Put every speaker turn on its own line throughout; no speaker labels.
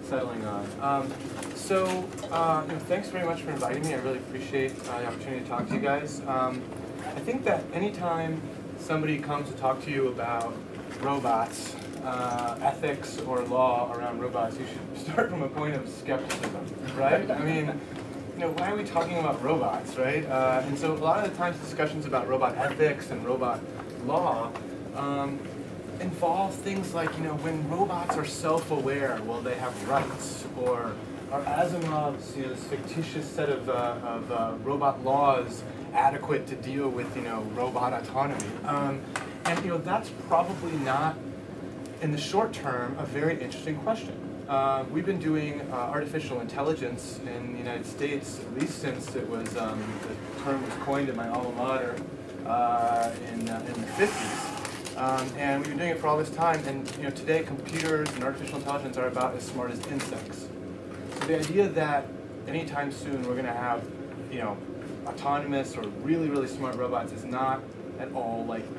settling on. Thanks very much for inviting me. I really appreciate the opportunity to talk to you guys. I think that anytime somebody comes to talk to you about robots, ethics or law around robots, you should start from a point of skepticism, right? I mean, why are we talking about robots, right? And so a lot of the times discussions about robot ethics and robot law involve things like, when robots are self-aware, will they have rights? Or are Asimov's this fictitious set of robot laws adequate to deal with, robot autonomy? And that's probably not, in the short term, a very interesting question. We've been doing artificial intelligence in the United States at least since it was the term was coined in my alma mater in the 50s. And we've been doing it for all this time, and today computers and artificial intelligence are about as smart as insects. So the idea that anytime soon we're going to have, autonomous or really, really smart robots is not at all likely.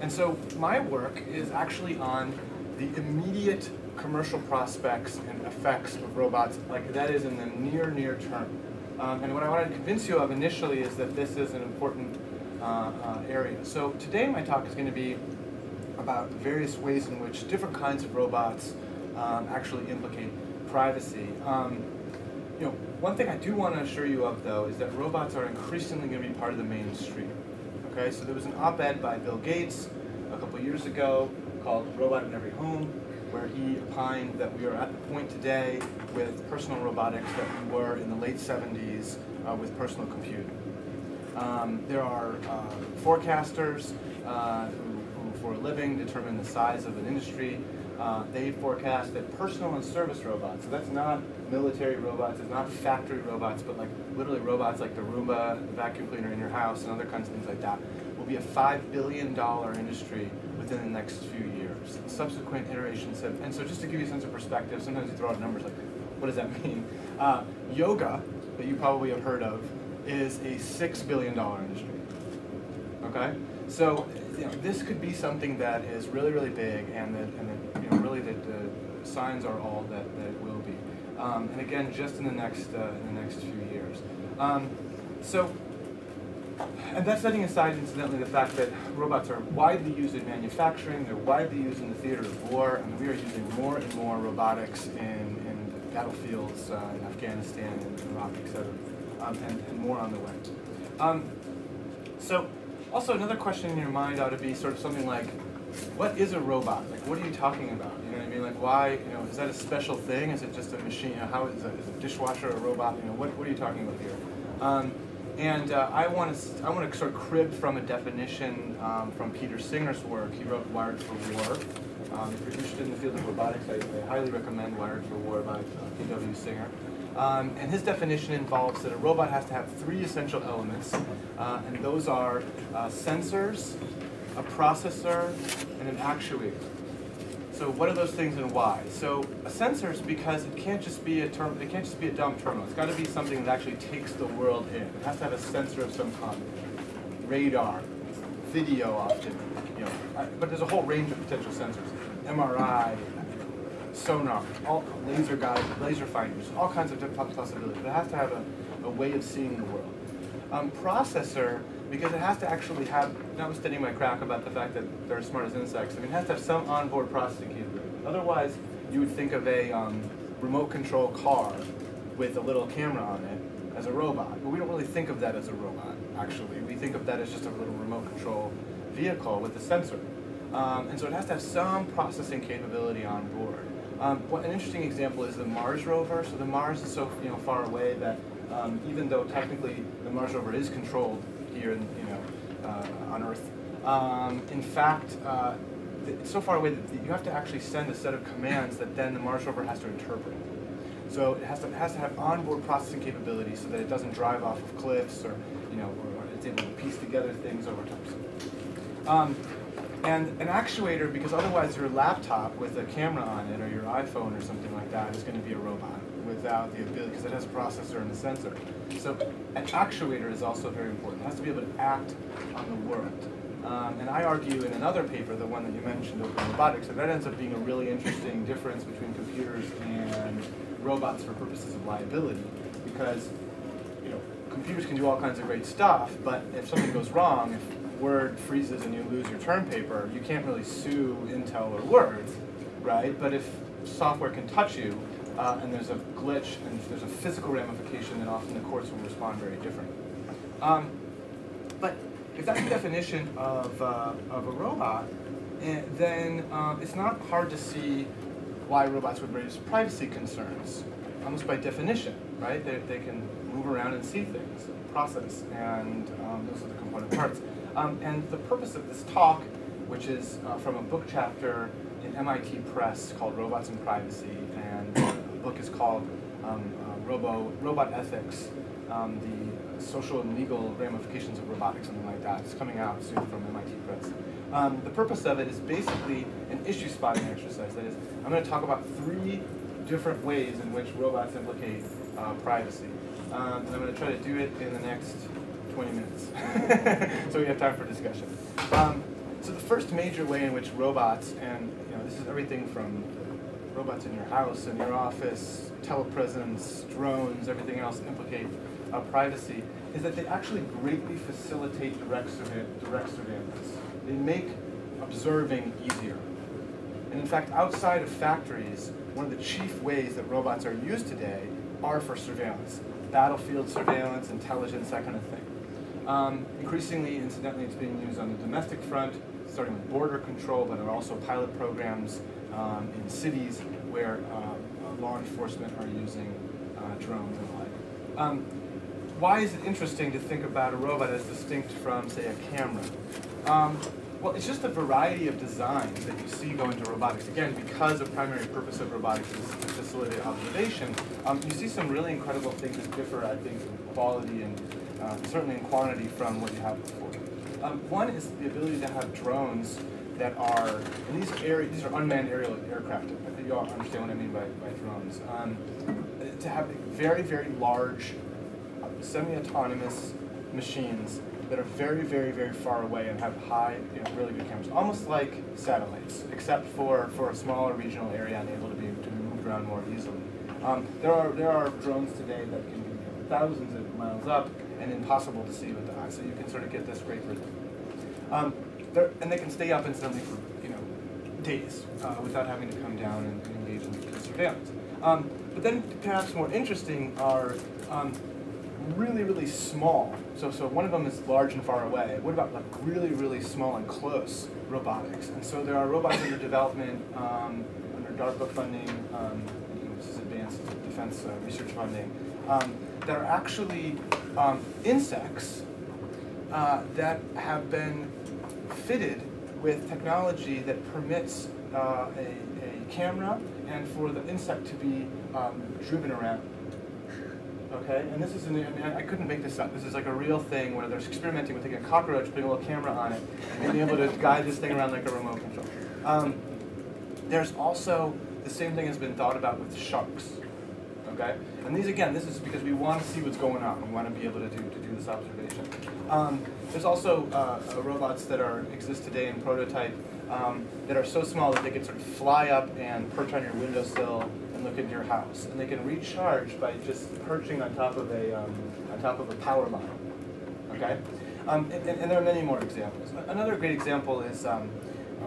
And so my work is actually on the immediate commercial prospects and effects of robots, like that is in the near term. And what I wanted to convince you of initially is that this is an important area. So today my talk is going to be about various ways in which different kinds of robots actually implicate privacy. One thing I do want to assure you of, though, is that robots are increasingly going to be part of the mainstream. Okay, so there was an op-ed by Bill Gates a couple years ago called "Robot in Every Home," where he opined that we are at the point today with personal robotics that we were in the late 70s with personal computing. There are forecasters who, for a living, determine the size of an industry. They forecast that personal and service robots, so that's not military robots, it's not factory robots, but like literally robots like the Roomba, the vacuum cleaner in your house, and other kinds of things like that, will be a $5 billion industry within the next few years. Subsequent iterations have, and so just to give you a sense of perspective, sometimes you throw out numbers like, what does that mean? Yoga, that you probably have heard of, is a $6 billion industry. Okay, so this could be something that is really, really big, and that really the signs are all that it will be. And again, just in the next few years. And that's setting aside, incidentally, the fact that robots are widely used in manufacturing, they're widely used in the theater of war, and we are using more and more robotics in battlefields in Afghanistan and Iraq, etc. And more on the way. So also another question in your mind ought to be sort of something like, what is a robot? Like, what are you talking about? You know what I mean? Like, why, is that a special thing? Is it just a machine? How is a dishwasher a robot? What are you talking about here? I want to sort of crib from a definition from Peter Singer's work. He wrote Wired for War. If you're interested in the field of robotics, I highly recommend Wired for War by P.W. Singer. And his definition involves that a robot has to have three essential elements, and those are sensors, a processor, and an actuator. So what are those things and why? So a sensor is because it can't just be a dumb terminal. It's got to be something that actually takes the world in. It has to have a sensor of some kind. Radar, video often, but there's a whole range of potential sensors. MRI, sonar, all laser guides, laser finders, all kinds of different possibilities. But it has to have a way of seeing the world. Processor, because it has to actually have, notwithstanding my crack about the fact that they're as smart as insects, it has to have some onboard processing capability. Otherwise, you would think of a remote control car with a little camera on it as a robot. But we don't really think of that as a robot, actually. We think of that as just a little remote control vehicle with a sensor. And so it has to have some processing capability on board. An interesting example is the Mars rover. So the Mars is so far away that even though technically the Mars rover is controlled here on Earth, in fact, it's so far away that you have to actually send a set of commands that then the Mars rover has to interpret. So it has to have onboard processing capability so that it doesn't drive off of cliffs or it's able to piece together things over time. And an actuator, because otherwise your laptop with a camera on it or your iPhone or something like that is going to be a robot without the ability, because it has a processor and a sensor. So an actuator is also very important. It has to be able to act on the world. And I argue in another paper, the one that you mentioned, Open Robotics, that ends up being a really interesting difference between computers and robots for purposes of liability, because computers can do all kinds of great stuff, but if something goes wrong, if Word freezes and you lose your term paper, you can't really sue Intel or Word, right? But if software can touch you, and there's a glitch, and there's a physical ramification, then often the courts will respond very differently. But if that's the definition of a robot, then it's not hard to see why robots would raise privacy concerns, almost by definition, right? They can move around and see things, process, and those are the component parts. And the purpose of this talk, which is from a book chapter in MIT Press called Robots and Privacy, and the book is called Robot Ethics, the Social and Legal Ramifications of Robotics, something like that. It's coming out soon from MIT Press. The purpose of it is basically an issue spotting exercise. That is, I'm going to talk about 3 different ways in which robots implicate privacy. And I'm going to try to do it in the next 20 minutes, so we have time for discussion. So the first major way in which robots, and this is everything from robots in your house, in your office, telepresence, drones, everything else implicate privacy, is that they actually greatly facilitate direct surveillance. They make observing easier. And in fact, outside of factories, one of the chief ways that robots are used today are for surveillance. Battlefield surveillance, intelligence, that kind of thing. Increasingly, incidentally, it's being used on the domestic front, starting with border control, but there are also pilot programs in cities where law enforcement are using drones and the like. Why is it interesting to think about a robot as distinct from, say, a camera? Well, it's just a variety of designs that you see go into robotics. Again, because the primary purpose of robotics is to facilitate observation, you see some really incredible things that differ, I think, in quality and certainly in quantity from what you had before. One is the ability to have drones that are, and these are unmanned aerial aircraft. I think you all understand what I mean by drones. To have very, very large, semi-autonomous machines that are very, very, very far away and have high, really good cameras, almost like satellites, except for a smaller regional area and able to be moved around more easily. There are drones today that can be thousands of miles up and impossible to see with the eye, so you can sort of get this great rhythm. And they can stay up incidentally for days without having to come down and engage in surveillance. But then perhaps more interesting are really, really small. So one of them is large and far away. What about like really, really small and close robotics? And so there are robots under development under DARPA funding, this is advanced defense research funding, that are actually insects that have been fitted with technology that permits a camera and for the insect to be driven around. Okay, and this is, I couldn't make this up. This is like a real thing where they're experimenting with taking a cockroach, putting a little camera on it, and being able to guide this thing around like a remote control. There's also, the same thing has been thought about with sharks. Okay, and these again, this is because we want to see what's going on. We want to be able to do this observation. There's also robots that exist today in prototype that are so small that they can sort of fly up and perch on your windowsill and look into your house, and they can recharge by just perching on top of a power line. Okay, and there are many more examples. Another great example is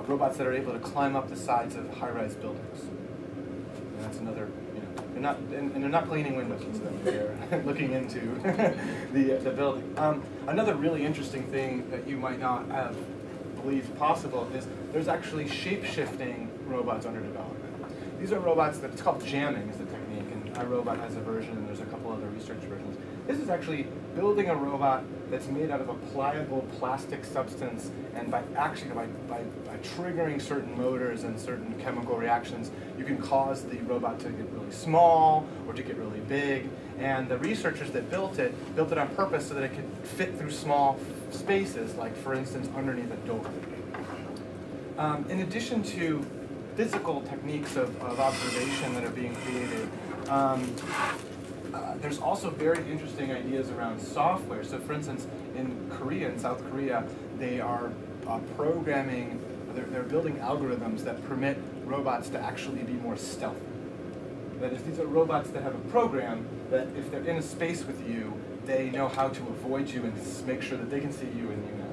robots that are able to climb up the sides of high-rise buildings. And that's another. They're not cleaning windows, they're looking into the building. Another really interesting thing that you might not have believed possible is there's actually shape-shifting robots under development. These are robots that, it's called jamming is the technique, and iRobot has a version, and there's a couple other research versions. This is actually building a robot that's made out of a pliable plastic substance, and by triggering certain motors and certain chemical reactions, you can cause the robot to get really small or to get really big. And the researchers that built it on purpose so that it could fit through small spaces, like for instance underneath a door. In addition to physical techniques of observation that are being created, there's also very interesting ideas around software. So for instance, in South Korea, they are they're building algorithms that permit robots to actually be more stealthy. That is, these are robots that have a program that if they're in a space with you, they know how to avoid you and make sure that they can see you and you know.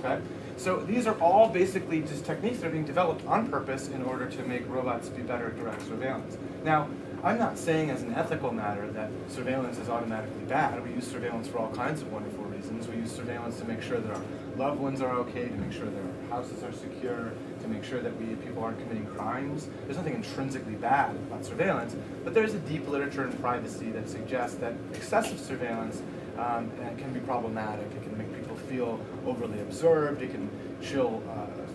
Okay? So these are all basically just techniques that are being developed on purpose in order to make robots be better at direct surveillance. Now, I'm not saying as an ethical matter that surveillance is automatically bad. We use surveillance for all kinds of wonderful reasons. We use surveillance to make sure that our loved ones are okay, to make sure that our houses are secure, to make sure that people aren't committing crimes. There's nothing intrinsically bad about surveillance, but there's a deep literature in privacy that suggests that excessive surveillance can be problematic. It can make people feel overly observed. It can chill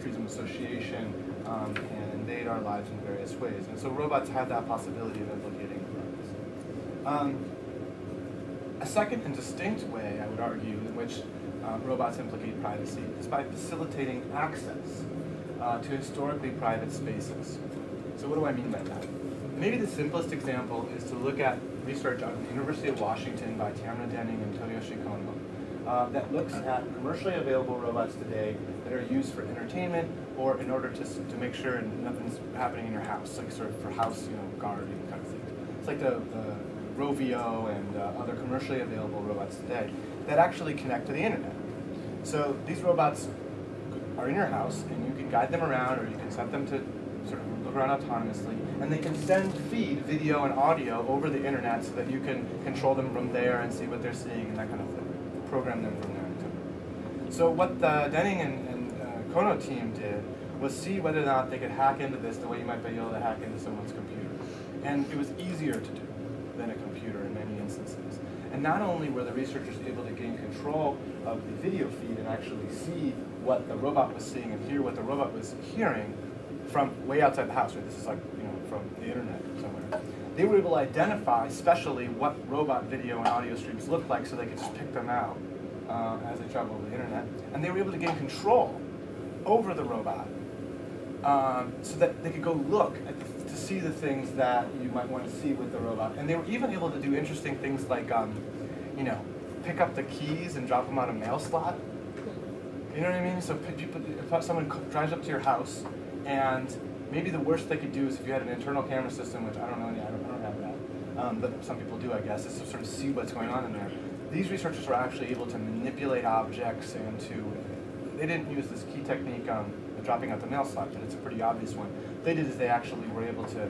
freedom of association and invade our lives in various ways. And so robots have that possibility of implicating privacy. A second and distinct way, I would argue, in which robots implicate privacy is by facilitating access to historically private spaces. So what do I mean by that? Maybe the simplest example is to look at research out of the University of Washington by Tamara Denning and Toyoshi Kono that looks at commercially available robots today that are used for entertainment or in order to make sure nothing's happening in your house, like sort of for house guarding kind of thing. It's like the Rovio and other commercially available robots today that actually connect to the internet. So these robots are in your house and you can guide them around or you can set them to sort of look around autonomously, and they can feed video and audio over the internet so that you can control them from there and see what they're seeing and that kind of thing, program them from there too. So what the Denning and Kono team did was see whether or not they could hack into this the way you might be able to hack into someone's computer. And it was easier to do than a computer in many instances. And not only were the researchers able to gain control of the video feed and actually see what the robot was seeing and hear what the robot was hearing from way outside the house, right? This is like, from the internet somewhere. They were able to identify specially what robot video and audio streams looked like so they could just pick them out as they travel over the internet. And they were able to gain control over the robot so that they could go look to see the things that you might want to see with the robot. And they were even able to do interesting things like, pick up the keys and drop them on a mail slot. You know what I mean? So if someone drives up to your house, and maybe the worst they could do is if you had an internal camera system, which I don't know, I don't have that, but some people do, I guess, is to sort of see what's going on in there. These researchers were actually able to manipulate objects and they didn't use this key technique dropping out the mail slot, but it's a pretty obvious one. What they did is they actually were able to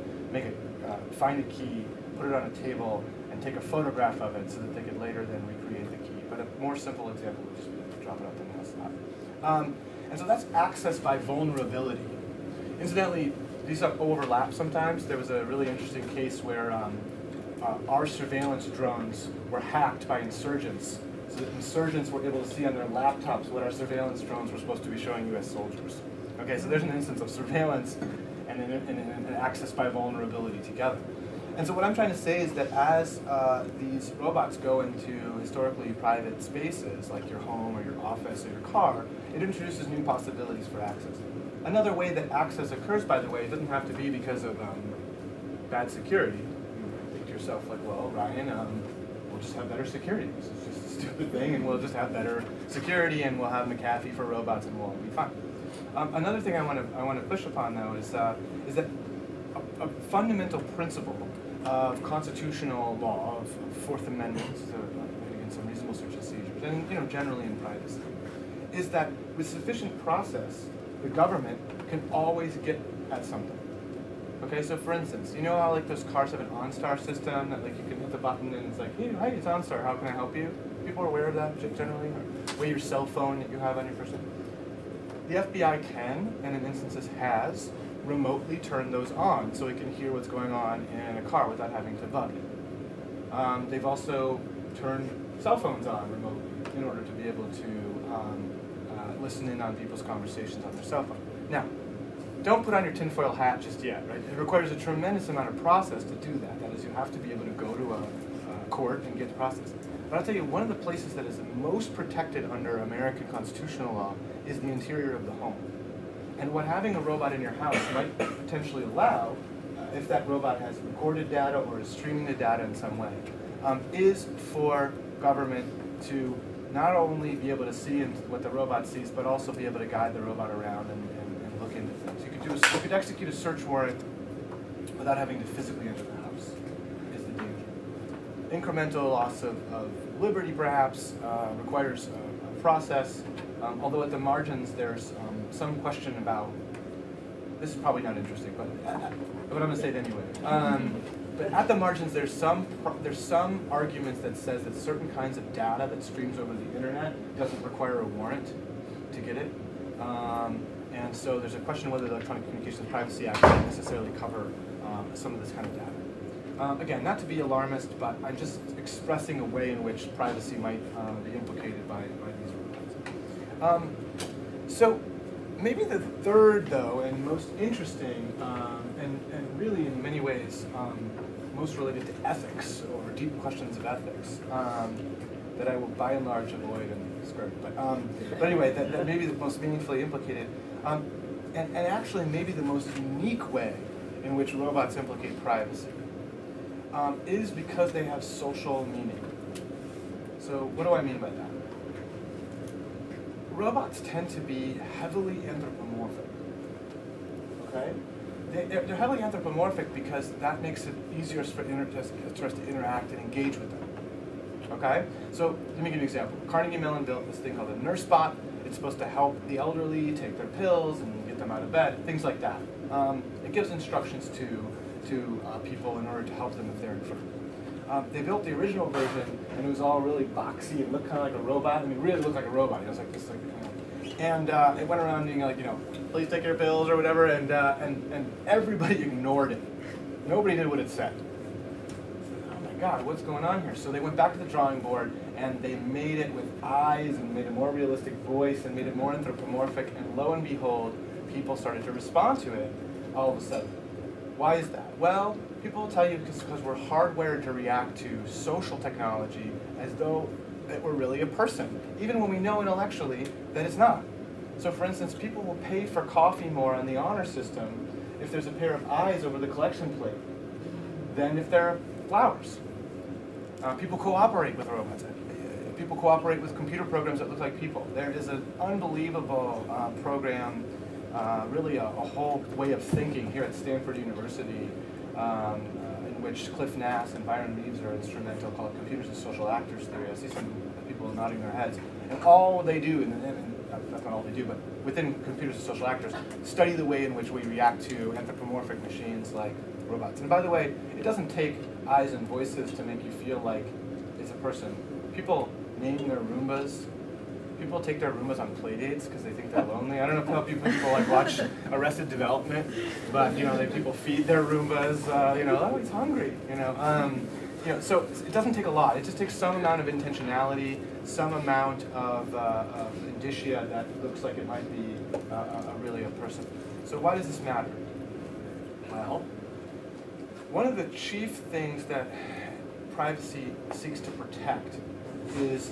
find a key, put it on a table, and take a photograph of it so that they could later then recreate the key. But a more simple example would just be to drop it out the mail slot. And so that's access by vulnerability. Incidentally, these overlap sometimes. There was a really interesting case where our surveillance drones were hacked by insurgents. So that insurgents were able to see on their laptops what our surveillance drones were supposed to be showing U.S. soldiers. Okay, so there's an instance of surveillance and an access by vulnerability together. And so what I'm trying to say is that as these robots go into historically private spaces, like your home or your office or your car, it introduces new possibilities for access. Another way that access occurs, by the way, it doesn't have to be because of bad security. You think to yourself, like, well, Ryan, we'll just have better security. This is just a stupid thing, and we'll just have better security, and we'll have McAfee for robots, and we'll all be fine. Another thing I want to push upon, though, is that a fundamental principle of constitutional law, of Fourth Amendment, so against some reasonable search and seizures, and generally in privacy, is that with sufficient process, the government can always get at something. Okay, so for instance, you know how like those cars have an OnStar system that like you can hit the button and it's like, hey, hi, it's OnStar, how can I help you? People are aware of that generally, or your cell phone that you have on your person. The FBI can, and in instances has, remotely turn those on so it can hear what's going on in a car without having to bug it. They've also turned cell phones on remotely in order to be able to listen in on people's conversations on their cell phone. Now, don't put on your tinfoil hat just yet, right? It requires a tremendous amount of process to do that. That is, you have to be able to go to a court and get the process. But I'll tell you, one of the places that is most protected under American constitutional law is the interior of the home. And what having a robot in your house might potentially allow, if that robot has recorded data or is streaming the data in some way, is for government to not only be able to see what the robot sees, but also be able to guide the robot around and look into things. You could execute a search warrant without having to physically enter the house is the danger. Incremental loss of liberty, perhaps, requires a process, although at the margins there's some question about, this is probably not interesting, but I'm going to say it anyway. But at the margins, there's some arguments that says that certain kinds of data that streams over the internet doesn't require a warrant to get it. And so there's a question whether the Electronic Communications Privacy Act doesn't necessarily cover some of this kind of data. Again, not to be alarmist, but I'm just expressing a way in which privacy might be implicated by these rules. So maybe the third, though, and most interesting, and really in many ways most related to ethics or deep questions of ethics, that I will by and large avoid and skirt. But anyway, that may be the most meaningfully implicated, and actually maybe the most unique way in which robots implicate privacy is because they have social meaning. So what do I mean by that? Robots tend to be heavily anthropomorphic. Okay? They're heavily anthropomorphic because that makes it easier for us to interact and engage with them. Okay? So let me give you an example. Carnegie Mellon built this thing called a nurse bot. It's supposed to help the elderly take their pills and get them out of bed, things like that. It gives instructions to people in order to help them if they're in trouble. They built the original version, and it was all really boxy and looked kind of like a robot. I mean, it really looked like a robot. It was like this, and it went around being like, please take your pills or whatever, and everybody ignored it. Nobody did what it said. Oh my God, what's going on here? So they went back to the drawing board, and they made it with eyes, and made a more realistic voice, and made it more anthropomorphic, and lo and behold, people started to respond to it all of a sudden. Why is that? Well, people will tell you because we're hardwired to react to social technology as though it were really a person, even when we know intellectually that it's not. So for instance, people will pay for coffee more on the honor system if there's a pair of eyes over the collection plate than if there are flowers. People cooperate with robots. People cooperate with computer programs that look like people. There is an unbelievable program, really a whole way of thinking here at Stanford University, in which Cliff Nass and Byron Reeves are instrumental, called Computers as Social Actors Theory. I see some people nodding their heads. And all they do, and that's not all they do, but within Computers as Social Actors, study the way in which we react to anthropomorphic machines like robots. And by the way, it doesn't take eyes and voices to make you feel like it's a person. People name their Roombas. People take their Roombas on play dates because they think they're lonely. I don't know how people like watch Arrested Development, but people feed their Roombas. Oh, he's hungry. So it doesn't take a lot. It just takes some amount of intentionality, some amount of indicia that looks like it might be really a person. So why does this matter? Well, one of the chief things that privacy seeks to protect is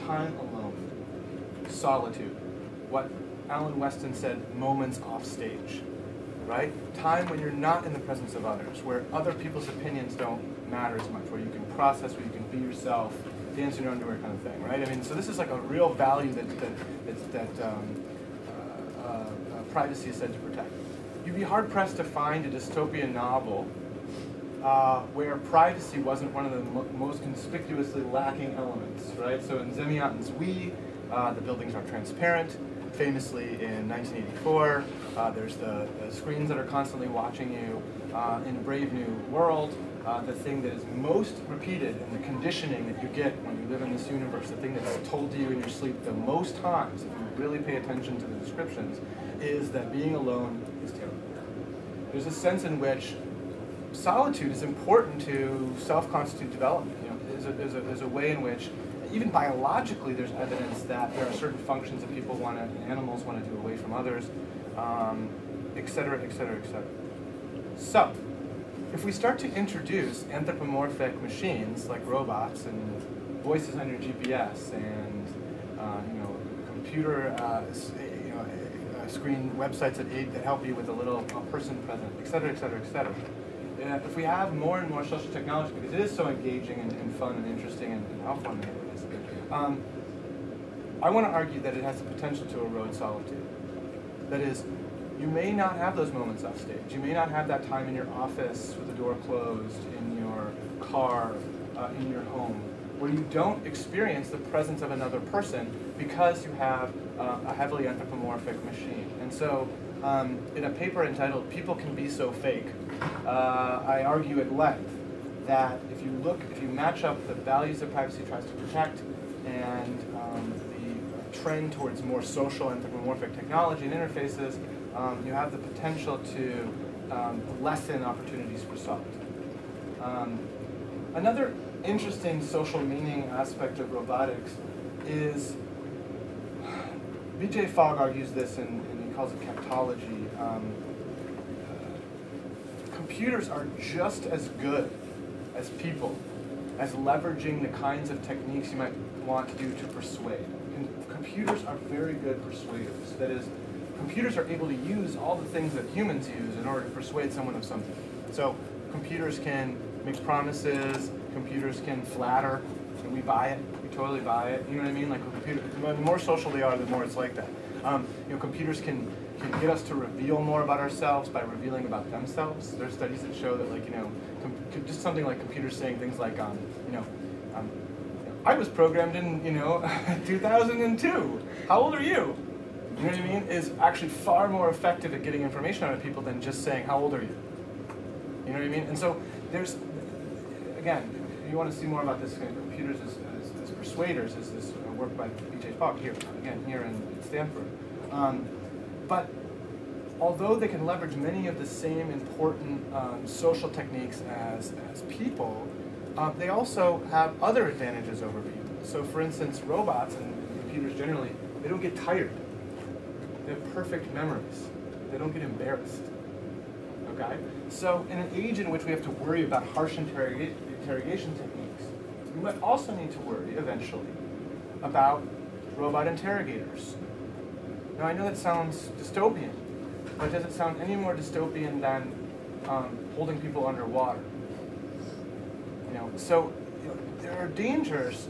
time alone. Solitude, what Alan Weston said, moments off stage, right? Time when you're not in the presence of others, where other people's opinions don't matter as much, where you can process, where you can be yourself, dance in your underwear kind of thing, right? I mean, so this is like a real value that privacy is said to protect. You'd be hard-pressed to find a dystopian novel where privacy wasn't one of the most conspicuously lacking elements, right? So in Zemyatin's We, the buildings are transparent. Famously, in 1984, there's the screens that are constantly watching you. In Brave New World, the thing that is most repeated in the conditioning that you get when you live in this universe, the thing that's told to you in your sleep the most times, if you really pay attention to the descriptions, is that being alone is terrible. There's a sense in which solitude is important to self-constitute development. There's a way in which, even biologically, there's evidence that there are certain functions that people want to, and animals want to do away from others, et cetera, et cetera, et cetera. So, if we start to introduce anthropomorphic machines like robots and voices on your GPS and computer screen websites that help you with a little person present, et cetera, et cetera, et cetera. If we have more and more social technology, because it is so engaging and fun and interesting and helpful in many ways, I want to argue that it has the potential to erode solitude. That is, you may not have those moments off stage. You may not have that time in your office with the door closed, in your car, in your home, where you don't experience the presence of another person because you have a heavily anthropomorphic machine. And so in a paper entitled "People Can Be So Fake," I argue at length that if you match up the values that privacy tries to protect and the trend towards more social anthropomorphic technology and interfaces, you have the potential to lessen opportunities for assault. Another interesting social meaning aspect of robotics is, B.J. Fogg argues this, and he calls it captology. Computers are just as good as people as leveraging the kinds of techniques you might want to do to persuade. Computers are very good persuaders. That is, computers are able to use all the things that humans use in order to persuade someone of something. So computers can make promises, computers can flatter, and we buy it, we totally buy it. You know what I mean? Like a computer, the more social they are, the more it's like that. Computers can get us to reveal more about ourselves by revealing about themselves. There are studies that show that, like, just something like computers saying things like, I was programmed in, 2002. How old are you? You know what I mean? Is actually far more effective at getting information out of people than just saying, how old are you? You know what I mean? And so there's, again, if you want to see more about this, computers as persuaders, is this work by B.J. Fogg here in Stanford. But although they can leverage many of the same important social techniques as people, they also have other advantages over people. So for instance, robots and computers generally, they don't get tired. They have perfect memories. They don't get embarrassed. Okay? So in an age in which we have to worry about harsh interrogation techniques, we might also need to worry eventually about robot interrogators. Now I know that sounds dystopian, but does it sound any more dystopian than holding people underwater? So there are dangers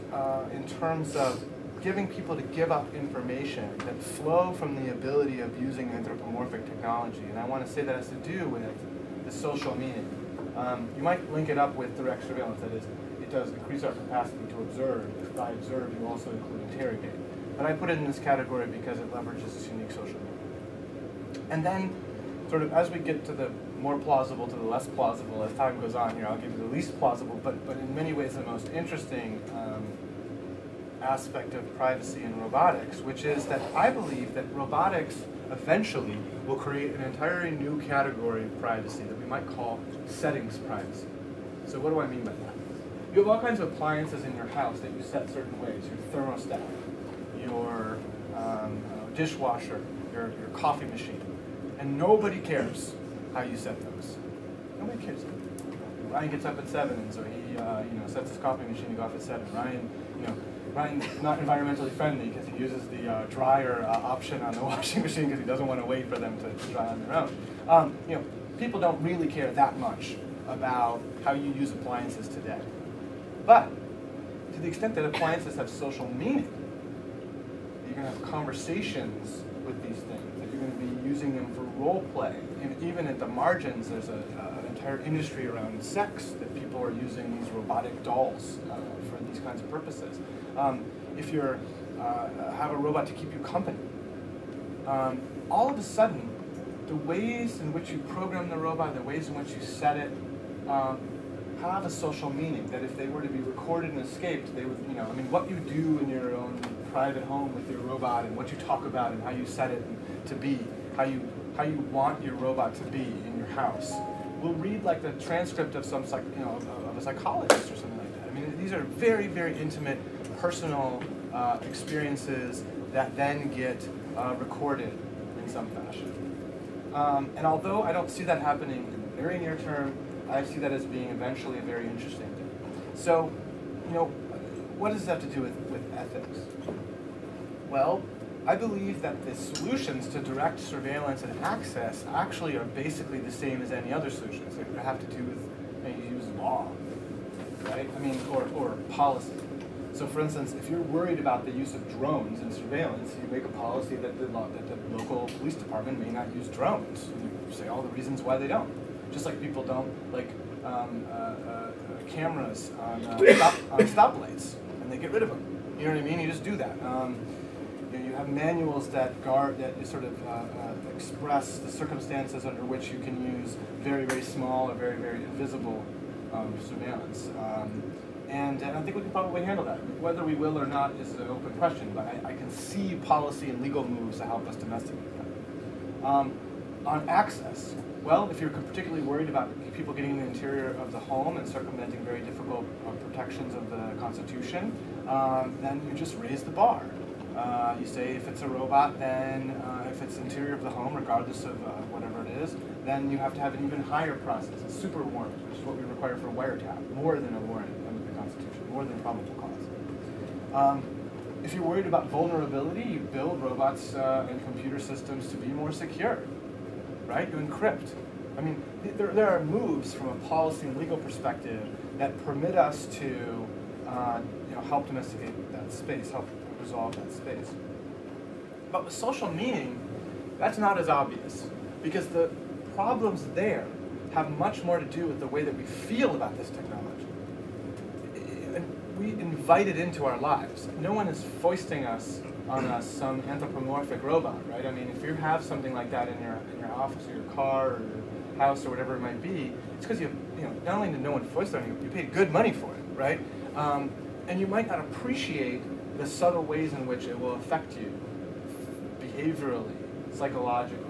in terms of giving people to give up information that flow from the ability of using anthropomorphic technology. And I want to say that has to do with the social meaning. You might link it up with direct surveillance. That is, it does increase our capacity to observe. If by observe, you also include interrogate. But I put it in this category because it leverages this unique social meaning. And then, sort of, as we get to the more plausible to the less plausible, as time goes on here, I'll give you the least plausible, but in many ways the most interesting aspect of privacy in robotics, which is that I believe that robotics eventually will create an entirely new category of privacy that we might call settings privacy. So what do I mean by that? You have all kinds of appliances in your house that you set certain ways. Your thermostat, your dishwasher, your coffee machine. And nobody cares how you set those. Nobody cares. Ryan gets up at 7, and so he sets his coffee machine to go off at 7. Ryan's not environmentally friendly because he uses the dryer option on the washing machine because he doesn't want to wait for them to dry on their own. People don't really care that much about how you use appliances today. But to the extent that appliances have social meaning, you're going to have conversations with these things, that you're going to be using them for role play. And even at the margins, there's an entire industry around sex that people are using these robotic dolls for these kinds of purposes. If you have a robot to keep you company, all of a sudden, the ways in which you program the robot, the ways in which you set it, have a social meaning. That if they were to be recorded and escaped, they would, what you do in your own private home with your robot, and what you talk about, and how you set it to be, how you want your robot to be in your house, will read like the transcript of some of a psychologist or something like that. I mean, these are very, very intimate, personal experiences that then get recorded in some fashion. And although I don't see that happening in the very near term, I see that as being eventually a very interesting thing. So, what does that have to do with ethics? Well, I believe that the solutions to direct surveillance and access actually are basically the same as any other solutions. They have to do with, you use law, right? I mean, or policy. So for instance, if you're worried about the use of drones in surveillance, you make a policy that the local police department may not use drones. You say all the reasons why they don't. Just like people don't like cameras on stoplights, and they get rid of them. You know what I mean? You just do that. You have manuals that sort of express the circumstances under which you can use very, very small or very, very invisible surveillance. And I think we can probably handle that. Whether we will or not is an open question, but I can see policy and legal moves to help us domesticate that. On access, well, if you're particularly worried about people getting in the interior of the home and circumventing very difficult protections of the Constitution, then you just raise the bar. You say if it's a robot, then if it's interior of the home, regardless of whatever it is, then you have to have an even higher process, a super warrant, which is what we require for a wiretap, more than a warrant under the Constitution, more than probable cause. If you're worried about vulnerability, you build robots and computer systems to be more secure, right? You encrypt. I mean, there are moves from a policy and legal perspective that permit us to help domesticate that space, help resolve that space. But with social meaning, that's not as obvious, because the problems there have much more to do with the way that we feel about this technology. And we invite it into our lives. No one is foisting on us some anthropomorphic robot, right? I mean, if you have something like that in your office or your car or your house or whatever it might be, it's because not only did no one foist it on you, you paid good money for it, right? And you might not appreciate the subtle ways in which it will affect you behaviorally, psychologically.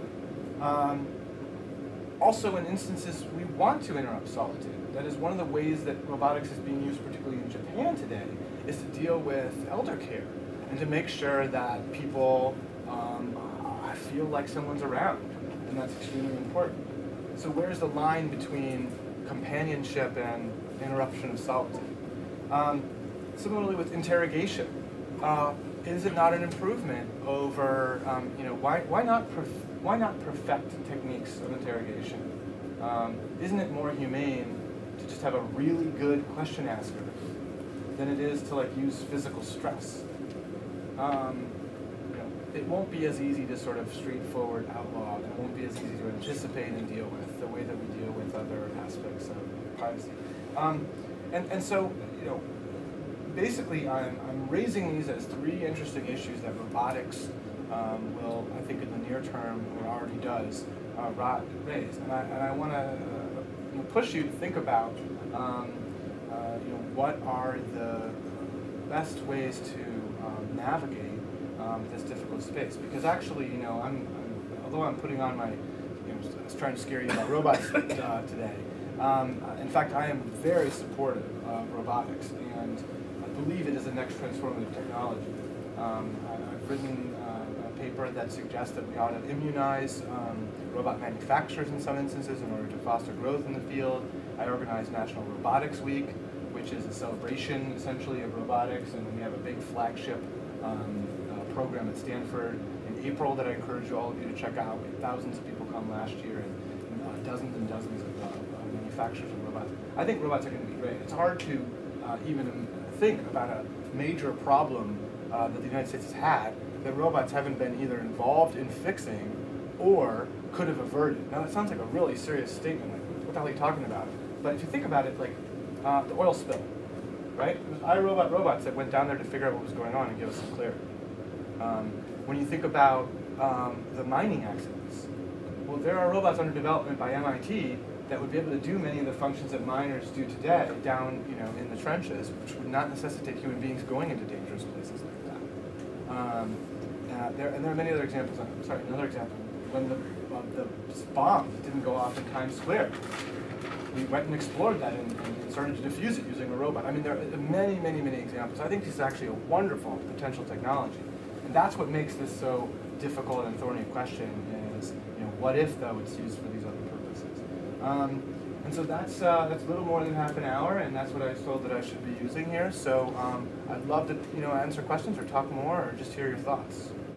Also, in instances, we want to interrupt solitude. That is one of the ways that robotics is being used, particularly in Japan today, is to deal with elder care and to make sure that people feel like someone's around, and that's extremely important. So where's the line between companionship and interruption of solitude? Similarly with interrogation. Is it not an improvement over, why not perfect techniques of interrogation? Isn't it more humane to just have a really good question asker than it is to use physical stress? It won't be as easy to sort of straightforward outlaw. It won't be as easy to anticipate and deal with the way that we deal with other aspects of privacy. And so, basically, I'm raising these as three interesting issues that robotics will, I think, in the near term, or already does, raise. And I want to push you to think about, what are the best ways to navigate this difficult space. Because actually, although I'm putting on my, I was trying to scare you about robots today. In fact, I am very supportive of robotics, and I believe it is the next transformative technology. I've written a paper that suggests that we ought to immunize robot manufacturers in some instances in order to foster growth in the field. I organize National Robotics Week, which is a celebration, essentially, of robotics, and we have a big flagship program at Stanford in April that I encourage all of you to check out. We had thousands of people come last year, and dozens of manufacturers of robots. I think robots are going to be great. It's hard to even think about a major problem that the United States has had that robots haven't been either involved in fixing or could have averted. Now, that sounds like a really serious statement. Like, what the hell are you talking about? But if you think about it, like the oil spill, right? It was iRobot robots that went down there to figure out what was going on and give us some clarity. When you think about the mining accidents, well, there are robots under development by MIT that would be able to do many of the functions that miners do today down, in the trenches, which would not necessitate human beings going into dangerous places like that. There are many other examples. I'm sorry, another example. When the bomb didn't go off in Times Square, we went and explored that and started to defuse it using a robot. I mean, there are many, many, many examples. I think this is actually a wonderful potential technology. And that's what makes this so difficult and thorny a question is, what if, though, it's used for these other purposes? And so that's a little more than half an hour, and that's what I was told that I should be using here. So I'd love to, answer questions or talk more or just hear your thoughts.